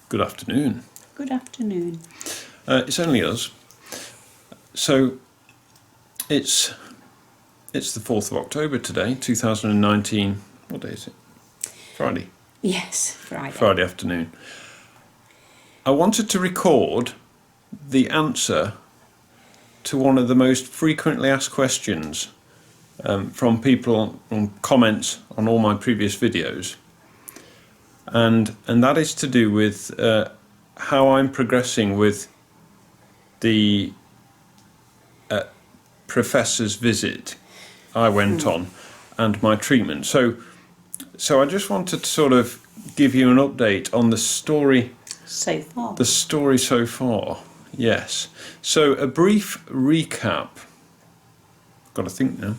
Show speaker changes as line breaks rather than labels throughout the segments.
Good afternoon.
Good afternoon.
It's only us. So it's the 4th of October today, 2019. What day is it? Friday.
Yes, Friday.
Friday afternoon. I wanted to record the answer to one of the most frequently asked questions from people on comments on all my previous videos, and that is to do with how I'm progressing with the professor's visit I went on and my treatment. So I just wanted to sort of give you an update on the story
so far.
The story so far, yes. So a brief recap. Got to think now.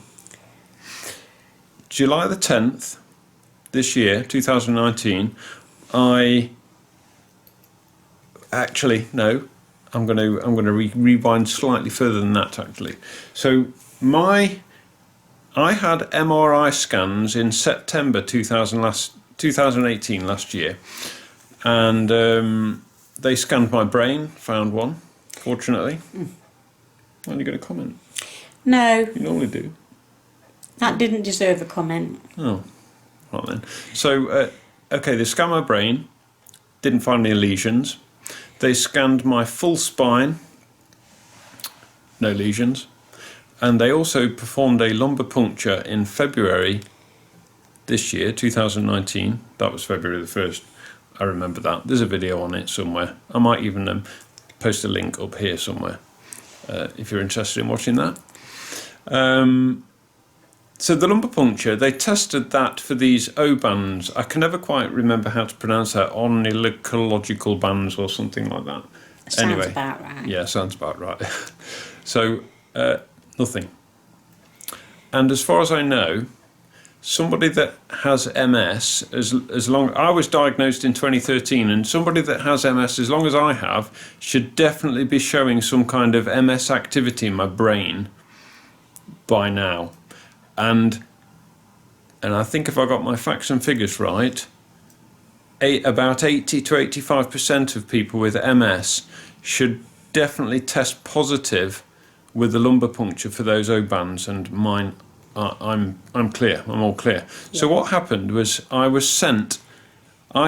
July the 10th, this year, 2019. I'm going to rewind slightly further than that actually. So I had MRI scans in September 2018 last year, and they scanned my brain, found one, fortunately. Are you going to comment?
No.
You normally do.
That didn't deserve a comment.
Oh, right then. So, okay, they scanned my brain, didn't find any lesions. They scanned my full spine, no lesions. And they also performed a lumbar puncture in February this year, 2019. That was February the 1st. I remember that. There's a video on it somewhere. I might even post a link up here somewhere if you're interested in watching that. So the lumbar puncture, they tested that for these O bands. I can never quite remember how to pronounce that. Onychological bands or something like that.
Sounds about right.
Yeah, sounds about right. So nothing. And as far as I know, somebody that has MS, as long I was diagnosed in 2013, and somebody that has MS, as long as I have, should definitely be showing some kind of MS activity in my brain by now. And I think if I got my facts and figures right, about 80 to 85% of people with MS should definitely test positive with the lumbar puncture for those O bands, and mine, I'm clear. I'm all clear. Yeah. So what happened was I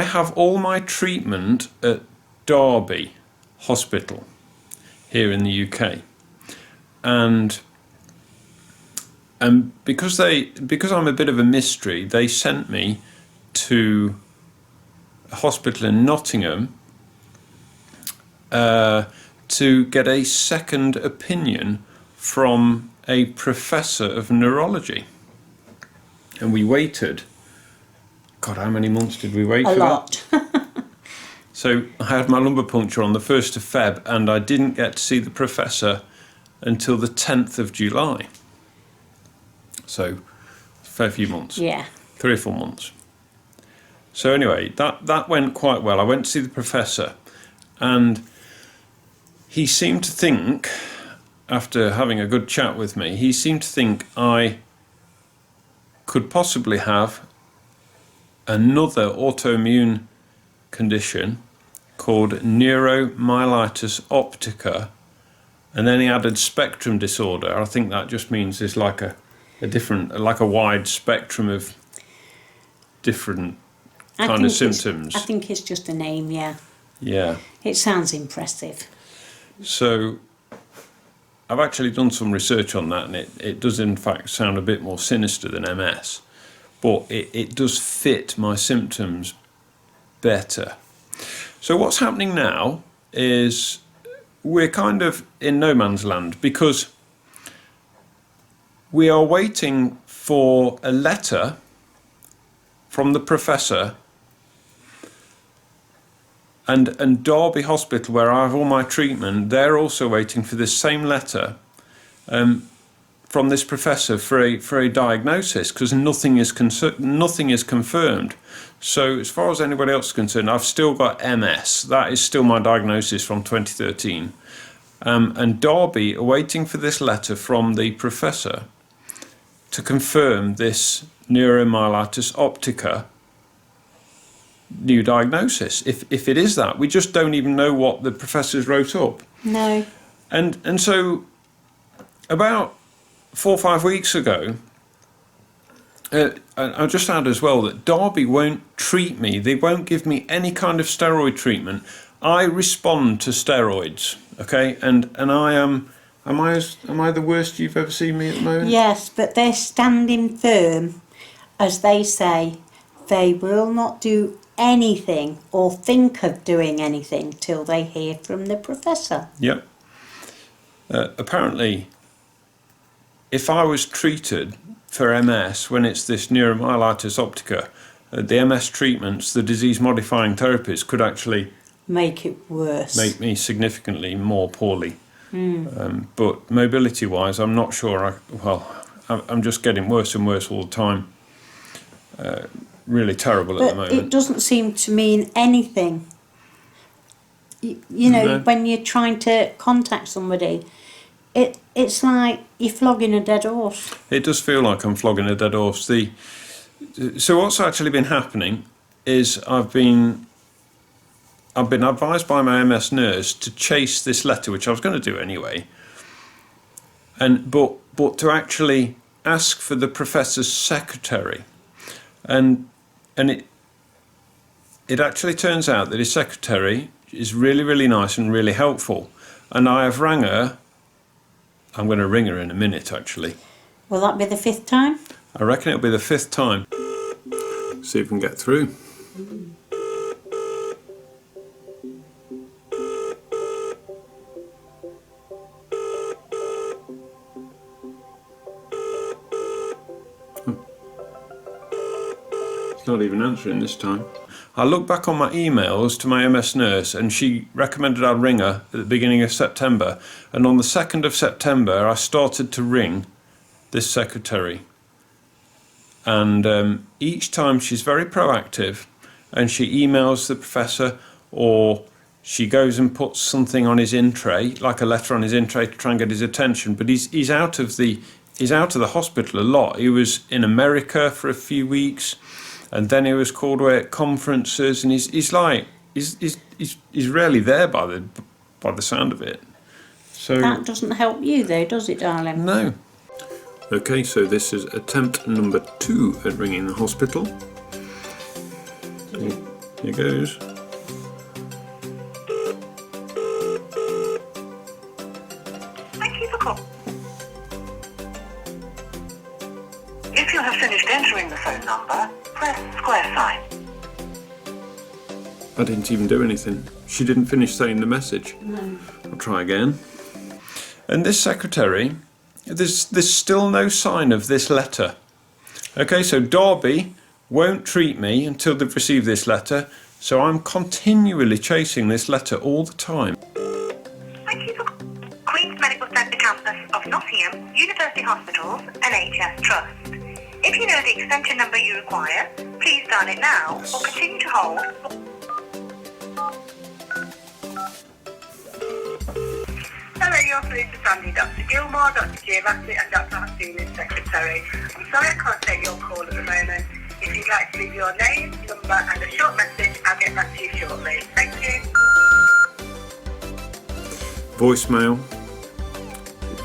have all my treatment at Derby Hospital here in the UK, and because I'm a bit of a mystery, they sent me to a hospital in Nottingham to get a second opinion from a Professor of Neurology. And we waited. God, how many months did we wait for that? A
lot.
So I had my lumbar puncture on the 1st of Feb, and I didn't get to see the professor until the 10th of July. So, a fair few months.
Yeah.
3 or 4 months. So anyway, that went quite well. I went to see the professor, and he seemed to think, after having a good chat with me, he seemed to think I could possibly have another autoimmune condition called Neuromyelitis Optica, and then he added spectrum disorder. I think that just means there's like a wide spectrum of different kind of symptoms.
I think it's just a name, yeah.
Yeah.
It sounds impressive.
So I've actually done some research on that, and it does in fact sound a bit more sinister than MS, but it does fit my symptoms better. So what's happening now is we're kind of in no man's land, because we are waiting for a letter from the professor, and Derby Hospital, where I have all my treatment, they're also waiting for this same letter from this professor for a diagnosis, because nothing is confirmed. So as far as anybody else is concerned, I've still got MS. That is still my diagnosis from 2013. And Derby are waiting for this letter from the professor to confirm this Neuromyelitis Optica new diagnosis. If it is that, we just don't even know what the professors wrote up.
No.
And so about 4 or 5 weeks ago, I'll just add as well that Derby won't treat me. They won't give me any kind of steroid treatment. I respond to steroids, okay? And I am I the worst you've ever seen me at the moment?
Yes, but they're standing firm, as they say. They will not do anything or think of doing anything till they hear from the professor.
Yep. Apparently, if I was treated for MS when it's this Neuromyelitis Optica, the MS treatments, the disease-modifying therapies could actually
make it worse.
Make me significantly more poorly. But mobility-wise, I'm not sure. I'm just getting worse and worse all the time. Really terrible at the moment.
It doesn't seem to mean anything. You know, no. When you're trying to contact somebody, it's like you're flogging a dead horse.
It does feel like I'm flogging a dead horse. So what's actually been happening is I've been advised by my MS nurse to chase this letter, which I was going to do anyway, but to actually ask for the professor's secretary, and it actually turns out that his secretary is really, really nice and really helpful, and I have rang her. I'm going to ring her in a minute, actually.
Will that be the 5th time?
I reckon it'll be the 5th time. See if we can get through. It's not even answering this time. I look back on my emails to my MS nurse, and she recommended I ring her at the beginning of September. And on the 2nd of September, I started to ring this secretary. And each time she's very proactive, and she emails the professor, or she goes and puts something on his in tray, like a letter on his in tray, to try and get his attention. But he's out of the hospital a lot. He was in America for a few weeks. And then he was called away at conferences, and he's rarely there by the sound of it. So
that doesn't help you though, does it, darling?
No. Okay, so this is attempt number 2 at ringing the hospital. Here goes.
Thank you for calling. If you have finished entering the phone number, press square sign.
I didn't even do anything. She didn't finish saying the message.
No.
I'll try again. And this secretary, there's still no sign of this letter. Okay, so Derby won't treat me until they've received this letter, so I'm continually chasing this letter all the time.
Thank you for Queen's Medical Centre campus of Nottingham, University Hospitals, NHS Trust. If you know the extension number you require, please dial it now or continue to hold. Hello, you're through to Sandy, Dr. Gilmore, Dr. Giamatti and Dr. Hassouni's secretary. I'm sorry I can't take your call at the moment. If you'd like to leave your name, number and a short message, I'll get back to you shortly. Thank you.
Voicemail.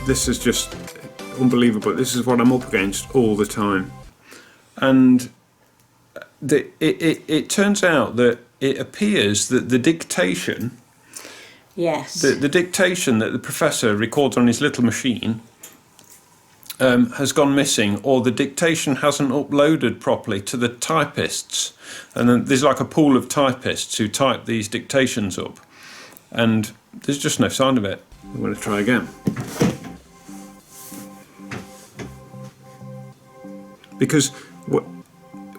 This is just unbelievable. This is what I'm up against all the time. And it turns out that it appears that the dictation,
yes,
the dictation that the professor records on his little machine has gone missing, or the dictation hasn't uploaded properly to the typists. And then there's like a pool of typists who type these dictations up, and there's just no sign of it. I'm going to try again. Because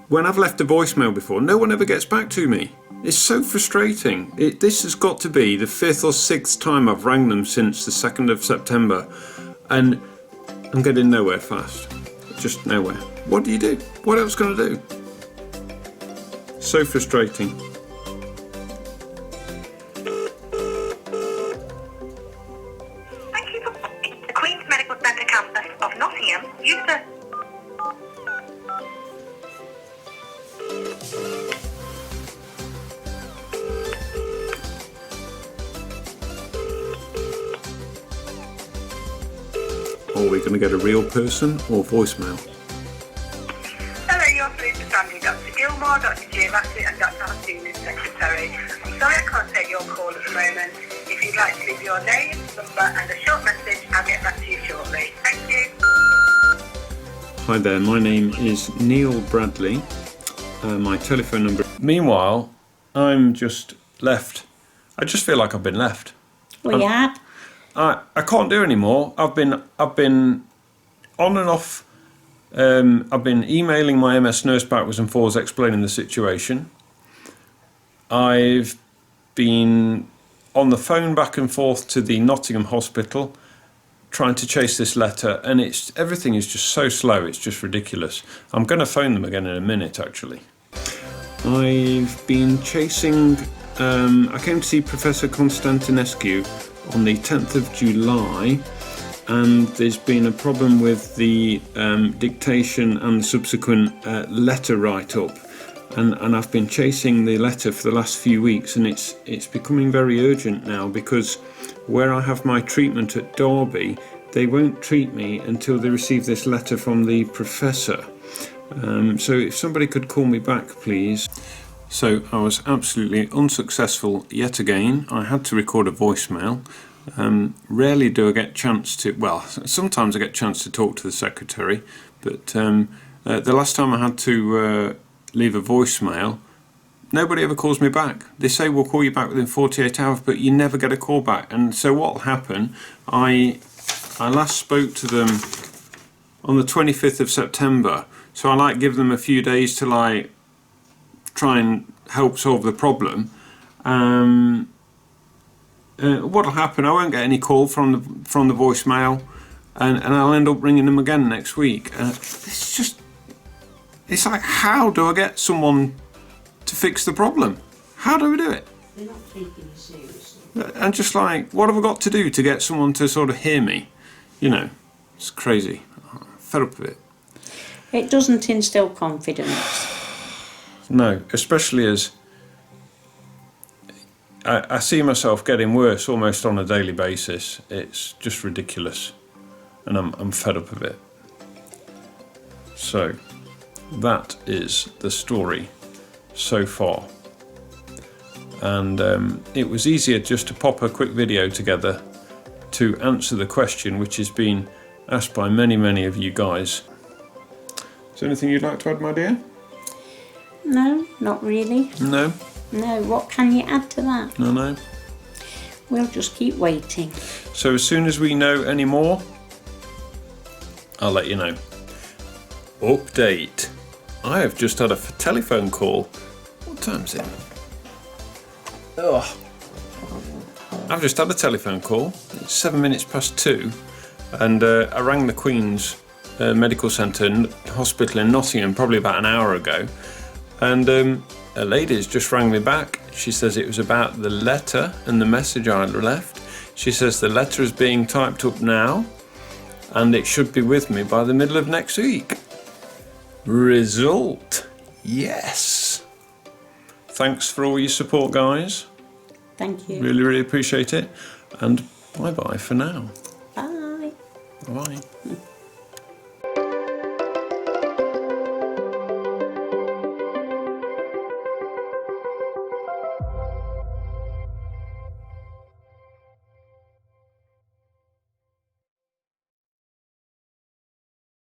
when I've left a voicemail before, no one ever gets back to me. It's so frustrating. This has got to be the 5th or 6th time I've rang them since the 2nd of September, and I'm getting nowhere fast. Just nowhere. What do you do? What else can I do? So frustrating.
Thank you for calling the Queen's Medical Centre campus of Nottingham, University.
are we going to get a real person or voicemail?
Hello, you're through to family Dr. Gilmore, Dr. Giamatti and Dr. Hassini's secretary. I'm sorry I can't take your call at the moment. If you'd like to leave your name, number and a short message, I'll get back to you shortly. Thank you.
Hi there, my name is Neil Bradley. My telephone number. Meanwhile, I'm just left. I just feel like I've been left.
We have.
I can't do any more. I've been on and off. I've been emailing my MS nurse backwards and forwards explaining the situation. I've been on the phone back and forth to the Nottingham hospital trying to chase this letter, and everything is just so slow, it's just ridiculous. I'm going to phone them again in a minute, actually. I've been chasing, I came to see Professor Constantinescu on the 10th of July, and there's been a problem with the dictation and the subsequent letter write-up. And I've been chasing the letter for the last few weeks, and it's becoming very urgent now, because where I have my treatment at Derby, they won't treat me until they receive this letter from the professor. So if somebody could call me back, please. So I was absolutely unsuccessful yet again. I had to record a voicemail. Rarely do I get a chance to, well, sometimes I get a chance to talk to the secretary, but the last time I had to leave a voicemail, nobody ever calls me back. They say we'll call you back within 48 hours, but you never get a call back. And so what will happen, I last spoke to them on the 25th of September, so I give them a few days to try and help solve the problem. What'll happen, I won't get any call from the voicemail, and I'll end up ringing them again next week. It's like, how do I get someone to fix the problem? How do we do it?
They're not taking you seriously.
And just what have I got to do to get someone to sort of hear me? You know, it's crazy. I'm fed up with it.
It doesn't instill confidence.
No, especially as I see myself getting worse almost on a daily basis. It's just ridiculous, and I'm fed up of it. So that is the story so far, and it was easier just to pop a quick video together to answer the question which has been asked by many of you guys. Is there anything you'd like to add, my dear?
No, not really.
No?
No, what can you add to that?
No.
We'll just keep waiting.
So as soon as we know any more, I'll let you know. Update. I have just had a telephone call. What time's it? Oh, I've just had a telephone call. It's 7 minutes past 2, and I rang the Queen's Medical Centre Hospital in Nottingham probably about an hour ago, and a lady's just rang me back. She says it was about the letter and the message I left. She says the letter is being typed up now, and it should be with me by the middle of next week. Result, yes. Thanks for all your support, guys.
Thank you.
Really appreciate it. And bye-bye for now.
Bye.
Bye-bye.